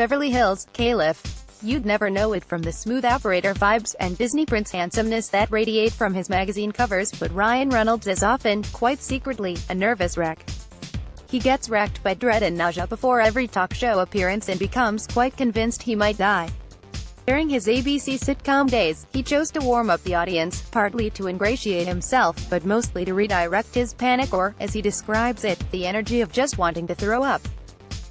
Beverly Hills, Caliph. You'd never know it from the smooth operator vibes and Disney prince handsomeness that radiate from his magazine covers, but Ryan Reynolds is often, quite secretly, a nervous wreck. He gets racked by dread and nausea before every talk show appearance and becomes quite convinced he might die. During his ABC sitcom days, he chose to warm up the audience, partly to ingratiate himself, but mostly to redirect his panic or, as he describes it, the energy of just wanting to throw up.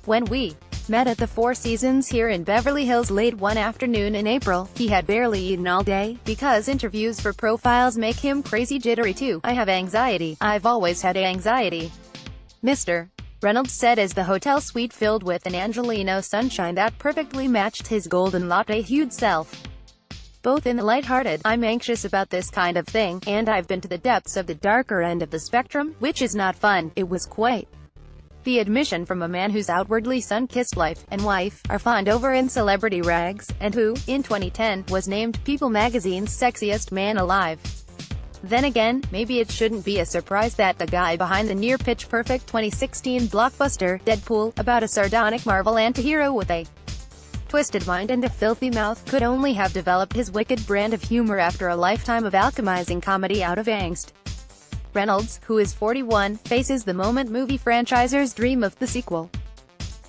When we met at the Four Seasons here in Beverly Hills late one afternoon in April, he had barely eaten all day, because interviews for profiles make him crazy jittery too. I have anxiety. I've always had anxiety. Mr. Reynolds said as the hotel suite filled with an Angelino sunshine that perfectly matched his golden latte-hued self. Both in the lighthearted, I'm anxious about this kind of thing, and I've been to the depths of the darker end of the spectrum, which is not fun. It was quite the admission from a man whose outwardly sun-kissed life and wife are fawned over in celebrity rags, and who, in 2010, was named People magazine's sexiest man alive. Then again, maybe it shouldn't be a surprise that the guy behind the near-pitch perfect 2016 blockbuster, Deadpool, about a sardonic Marvel antihero with a twisted mind and a filthy mouth, could only have developed his wicked brand of humor after a lifetime of alchemizing comedy out of angst. Reynolds, who is 41, faces the moment movie franchisers dream of the sequel.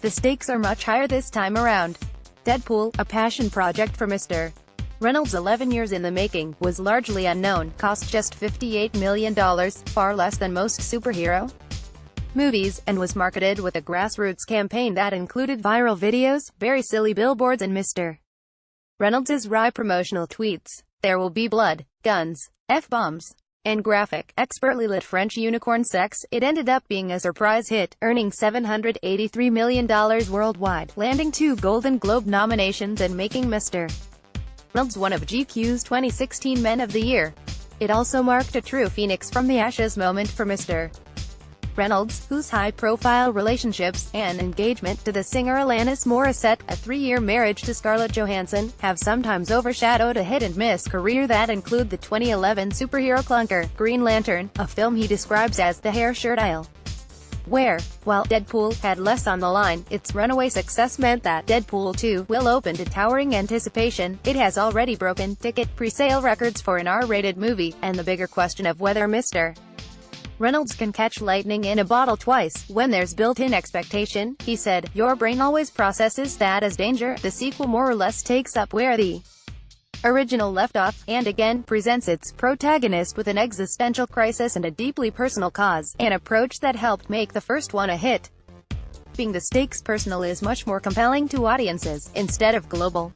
The stakes are much higher this time around. Deadpool, a passion project for Mr. Reynolds 11 years in the making, was largely unknown, cost just $58 million, far less than most superhero movies, and was marketed with a grassroots campaign that included viral videos, very silly billboards and Mr. Reynolds' wry promotional tweets. There will be blood, guns, F-bombs, and graphic, expertly lit French unicorn sex. It ended up being a surprise hit, earning $783 million worldwide, landing 2 Golden Globe nominations and making Mr. Reynolds one of GQ's 2016 Men of the Year. It also marked a true phoenix from the ashes moment for Mr. Reynolds, whose high-profile relationships, and engagement to the singer Alanis Morissette, a 3-year marriage to Scarlett Johansson, have sometimes overshadowed a hit-and-miss career that include the 2011 superhero clunker, Green Lantern, a film he describes as the hair shirt aisle. Where, while Deadpool had less on the line, its runaway success meant that Deadpool 2 will open to towering anticipation. It has already broken ticket pre-sale records for an R-rated movie, and the bigger question of whether Mr. Reynolds can catch lightning in a bottle twice, when there's built-in expectation, he said. Your brain always processes that as danger. The sequel more or less takes up where the original left off, and again, presents its protagonist with an existential crisis and a deeply personal cause, an approach that helped make the first one a hit. Being the stakes personal is much more compelling to audiences, instead of global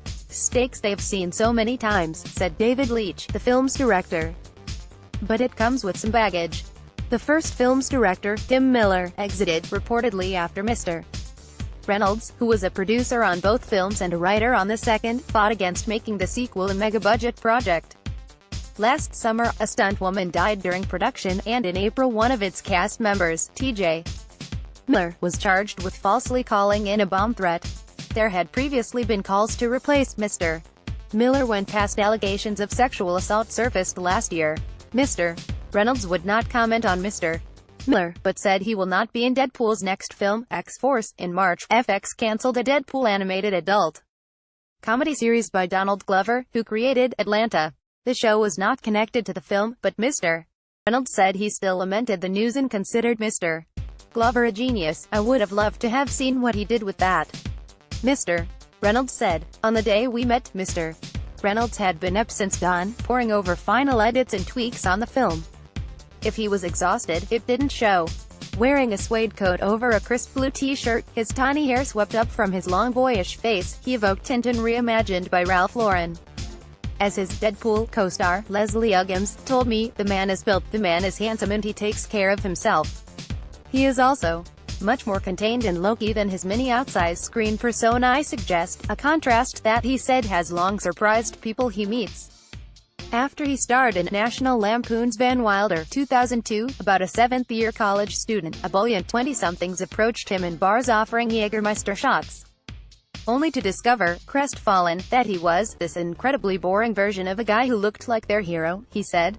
stakes they've seen so many times, said David Leitch, the film's director. But it comes with some baggage. The first film's director, Tim Miller, exited, reportedly after Mr. Reynolds, who was a producer on both films and a writer on the second, fought against making the sequel a mega-budget project. Last summer, a stunt woman died during production, and in April one of its cast members, T.J. Miller, was charged with falsely calling in a bomb threat. There had previously been calls to replace Mr. Miller when past allegations of sexual assault surfaced last year. Mr. Reynolds would not comment on Mr. Miller, but said he will not be in Deadpool's next film, X-Force. In March, FX canceled a Deadpool animated adult comedy series by Donald Glover, who created Atlanta. The show was not connected to the film, but Mr. Reynolds said he still lamented the news and considered Mr. Glover a genius. I would have loved to have seen what he did with that. Mr. Reynolds said. On the day we met, Mr. Reynolds had been up since dawn, poring over final edits and tweaks on the film. If he was exhausted, it didn't show. Wearing a suede coat over a crisp blue t-shirt, his tawny hair swept up from his long boyish face, he evoked Tintin reimagined by Ralph Lauren. As his Deadpool co-star, Leslie Uggams, told me, the man is built, the man is handsome and he takes care of himself. He is also much more contained and low-key than his many outsized screen persona I suggest, a contrast that he said has long surprised people he meets. After he starred in National Lampoon's Van Wilder, 2002, about a 7th-year college student, ebullient 20-somethings approached him in bars offering Jägermeister shots, only to discover, crestfallen, that he was this incredibly boring version of a guy who looked like their hero, he said.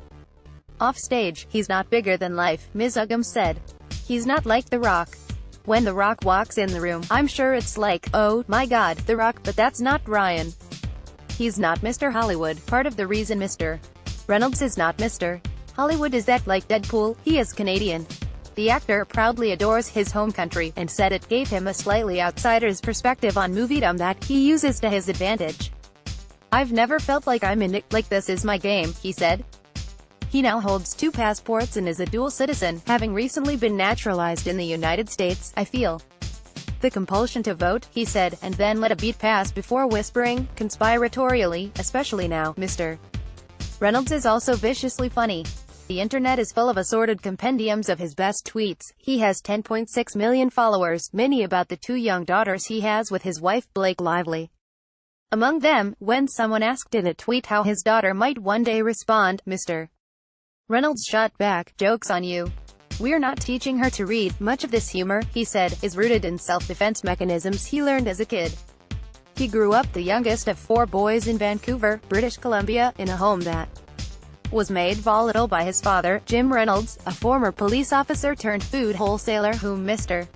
Off stage, he's not bigger than life, Ms. Uggams said. He's not like The Rock. When The Rock walks in the room, I'm sure it's like, oh my god, The Rock, but that's not Ryan. He's not Mr. Hollywood. Part of the reason Mr. Reynolds is not Mr. Hollywood is that, like Deadpool, he is Canadian. The actor proudly adores his home country, and said it gave him a slightly outsider's perspective on moviedom that he uses to his advantage. I've never felt like I'm in it, like this is my game, he said. He now holds 2 passports and is a dual citizen, having recently been naturalized in the United States. I feel the compulsion to vote, he said, and then let a beat pass before whispering, conspiratorially, especially now, Mr. Reynolds is also viciously funny. The internet is full of assorted compendiums of his best tweets. He has 10.6 million followers, many about the 2 young daughters he has with his wife Blake Lively. Among them, when someone asked in a tweet how his daughter might one day respond, Mr. Reynolds shot back, "Joke's on you. We're not teaching her to read." Much of this humor, he said, is rooted in self-defense mechanisms he learned as a kid. He grew up the youngest of 4 boys in Vancouver, British Columbia, in a home that was made volatile by his father, Jim Reynolds, a former police officer turned food wholesaler whom Mr.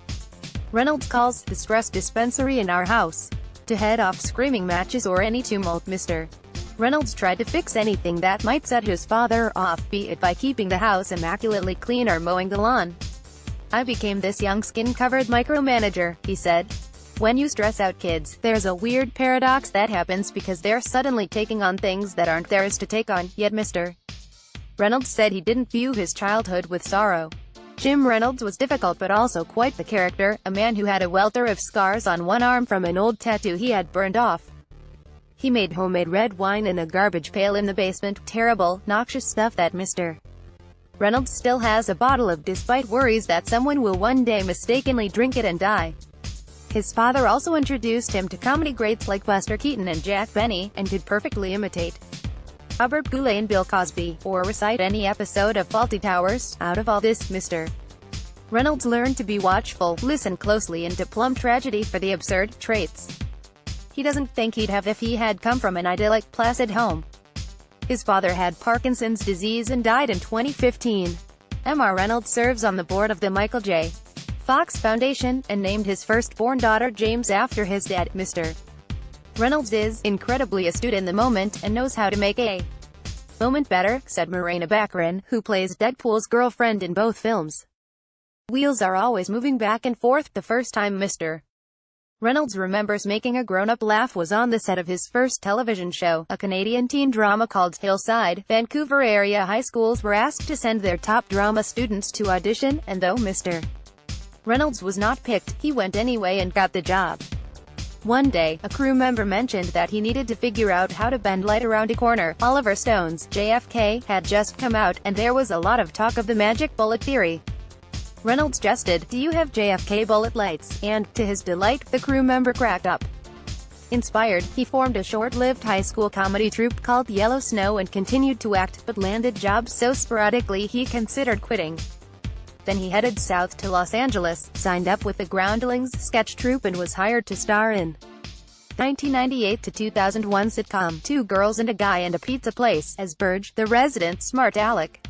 Reynolds calls the stress dispensary in our house. To head off screaming matches or any tumult, Mr. Reynolds tried to fix anything that might set his father off, be it by keeping the house immaculately clean or mowing the lawn. I became this young skin-covered micromanager, he said. When you stress out kids, there's a weird paradox that happens because they're suddenly taking on things that aren't theirs to take on, yet Mr. Reynolds said he didn't view his childhood with sorrow. Jim Reynolds was difficult but also quite the character, a man who had a welter of scars on one arm from an old tattoo he had burned off. He made homemade red wine in a garbage pail in the basement, terrible, noxious stuff that Mr. Reynolds still has a bottle of despite worries that someone will one day mistakenly drink it and die. His father also introduced him to comedy greats like Buster Keaton and Jack Benny, and could perfectly imitate Robert Goulet and Bill Cosby, or recite any episode of Fawlty Towers. Out of all this, Mr. Reynolds learned to be watchful, listen closely, and to plumb tragedy for the absurd traits he doesn't think he'd have if he had come from an idyllic, placid home. His father had Parkinson's disease and died in 2015. Mr. Reynolds serves on the board of the Michael J. Fox Foundation, and named his firstborn daughter James after his dad. Mr. Reynolds is incredibly astute in the moment, and knows how to make a moment better, said Morena Baccarin, who plays Deadpool's girlfriend in both films. Wheels are always moving back and forth. The first time Mr. Reynolds remembers making a grown-up laugh was on the set of his first television show, a Canadian teen drama called Hillside. Vancouver area high schools were asked to send their top drama students to audition, and though Mr. Reynolds was not picked, he went anyway and got the job. One day, a crew member mentioned that he needed to figure out how to bend light around a corner. Oliver Stone's JFK had just come out, and there was a lot of talk of the magic bullet theory. Reynolds jested, "Do you have JFK bullet lights?" And, to his delight, the crew member cracked up. Inspired, he formed a short-lived high school comedy troupe called Yellow Snow and continued to act, but landed jobs so sporadically he considered quitting. Then he headed south to Los Angeles, signed up with the Groundlings sketch troupe, and was hired to star in 1998 to 2001 sitcom, 2 Girls and a Guy and a Pizza Place, as Burge, the resident smart aleck.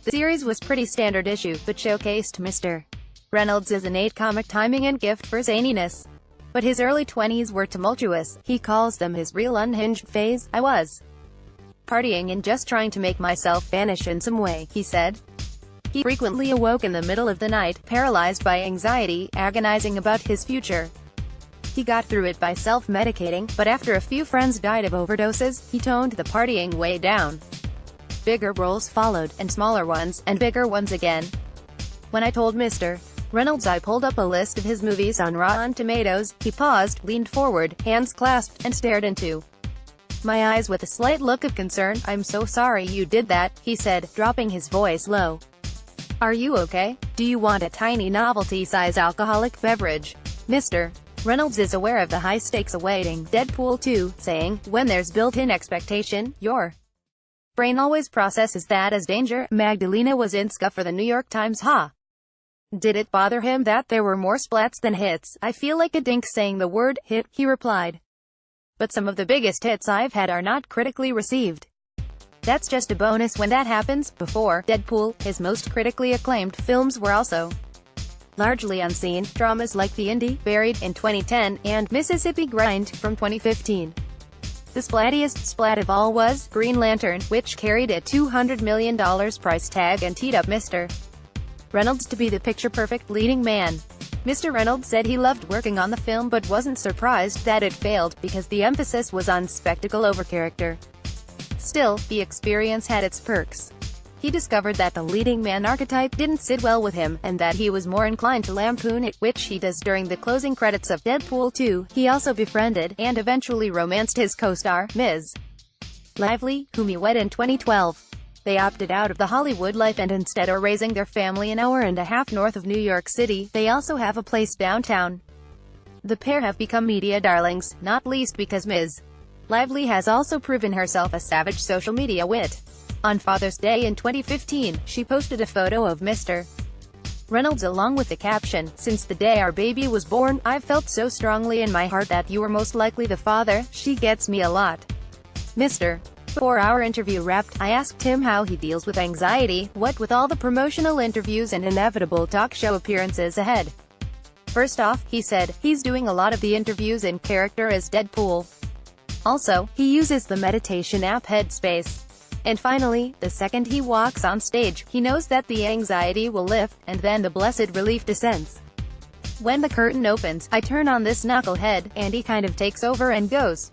The series was pretty standard issue, but showcased Mr. Reynolds' innate comic timing and gift for zaniness. But his early 20s were tumultuous. He calls them his real unhinged phase. "I was partying and just trying to make myself vanish in some way," he said. He frequently awoke in the middle of the night, paralyzed by anxiety, agonizing about his future. He got through it by self-medicating, but after a few friends died of overdoses, he toned the partying way down. Bigger roles followed, and smaller ones, and bigger ones again. When I told Mr. Reynolds I pulled up a list of his movies on Rotten Tomatoes, he paused, leaned forward, hands clasped, and stared into my eyes with a slight look of concern. "I'm so sorry you did that," he said, dropping his voice low. "Are you okay? Do you want a tiny novelty-size alcoholic beverage?" Mr. Reynolds is aware of the high stakes awaiting Deadpool 2, saying, "When there's built-in expectation, your brain always processes that as danger." Magdalena Wazinska for the New York Times. Did it bother him that there were more splats than hits? "I feel like a dink saying the word hit," he replied. "But some of the biggest hits I've had are not critically received. That's just a bonus when that happens." Before Deadpool, his most critically acclaimed films were also Largely unseen, dramas like The Indie, Buried in 2010, and Mississippi Grind from 2015. The splattiest splat of all was Green Lantern, which carried a $200 million price tag and teed up Mr. Reynolds to be the picture-perfect leading man. Mr. Reynolds said he loved working on the film but wasn't surprised that it failed, because the emphasis was on spectacle over character. Still, the experience had its perks. He discovered that the leading man archetype didn't sit well with him, and that he was more inclined to lampoon it, which he does during the closing credits of Deadpool 2. He also befriended, and eventually romanced his co-star, Ms. Lively, whom he wed in 2012. They opted out of the Hollywood life and instead are raising their family an hour and a half north of New York City. They also have a place downtown. The pair have become media darlings, not least because Ms. Lively has also proven herself a savage social media wit. On Father's Day in 2015, she posted a photo of Mr. Reynolds along with the caption, "Since the day our baby was born, I've felt so strongly in my heart that you were most likely the father. She gets me a lot." Mr. Before our interview wrapped, I asked him how he deals with anxiety, what with all the promotional interviews and inevitable talk show appearances ahead. First off, he said, he's doing a lot of the interviews in character as Deadpool. Also, he uses the meditation app Headspace. And finally, the second he walks on stage, he knows that the anxiety will lift, and then the blessed relief descends. When the curtain opens, I turn on this knucklehead, and he kind of takes over and goes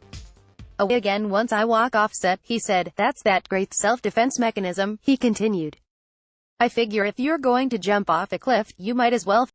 away again once I walk off set, he said. That's that great self-defense mechanism, he continued. I figure if you're going to jump off a cliff, you might as well